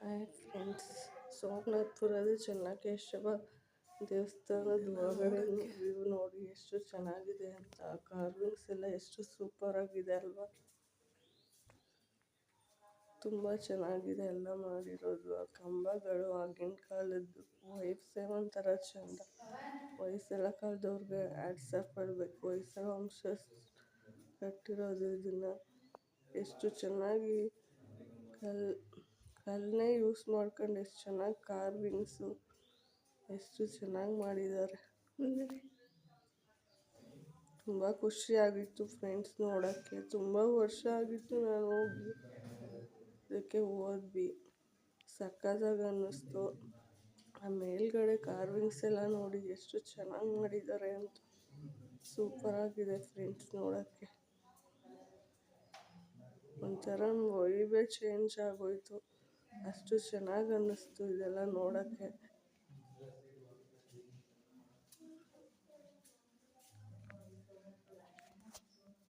Hi friends, ಸೋಮನಾಥ್ಪುರದ Chennakeshava ದೇವಸ್ಥಾನದ ಒಳಗಡೆ view ನೋಡಿ ಎಷ್ಟು ಚೆನ್ನಾಗಿದೆ ಅಂತ. ಕಾರ್ವಿಂಗ್ಸ್ ಎಲ್ಲ ಎಷ್ಟು ಸೂಪರ್ ಆಗಿದೆ ಅಲ್ವಾ. ತುಂಬ ಚೆನ್ನಾಗಿದೆ ಎಲ್ಲ ಮಾಡಿರೋದು. ಆ ಕಂಬಗಳು ಆಗಿನ ಕಾಲದ್ದು ವೈಬ್ಸೇ ಒಂಥರ ಚೆಂದ. ಹೊಯ್ಸಳ ಕಾಲದವ್ರಿಗೆ ಆ್ಯಡ್ಸಪ್ ಮಾಡಬೇಕು. ಹೊಯ್ಸಳ ವಂಶ ಕಟ್ಟಿರೋದು ಇದನ್ನು. ಎಷ್ಟು ಚೆನ್ನಾಗಿ ಕಲ್ಲನ್ನೇ ಯೂಸ್ ಮಾಡ್ಕೊಂಡು ಎಷ್ಟು ಚೆನ್ನಾಗಿ ಕಾರ್ವಿಂಗ್ಸು ಎಷ್ಟು ಚೆನ್ನಾಗಿ ಮಾಡಿದ್ದಾರೆ. ತುಂಬ ಖುಷಿಯಾಗಿತ್ತು ಫ್ರೆಂಡ್ಸ್ ನೋಡೋಕ್ಕೆ. ತುಂಬ ವರ್ಷ ಆಗಿತ್ತು ನಾನು ಹೋಗಿ, ಅದಕ್ಕೆ ಹೋದ್ವಿ. ಸಕ್ಕತ್ತಾಗಿ ಅನ್ನಿಸ್ತು. ಆ ಮೇಲ್ಗಡೆ ಕಾರ್ವಿಂಗ್ಸ್ ಎಲ್ಲ ನೋಡಿ ಎಷ್ಟು ಚೆನ್ನಾಗಿ ಮಾಡಿದ್ದಾರೆ ಅಂತ. ಸೂಪರಾಗಿದೆ ಫ್ರೆಂಡ್ಸ್ ನೋಡೋಕ್ಕೆ. ಒಂಥರ ವೈಬೇ ಚೇಂಜ್ ಆಗೋಯ್ತು. ಅಷ್ಟು ಚೆನ್ನಾಗಿ ಅನ್ನಿಸ್ತು ಇದೆಲ್ಲ ನೋಡೋಕ್ಕೆ.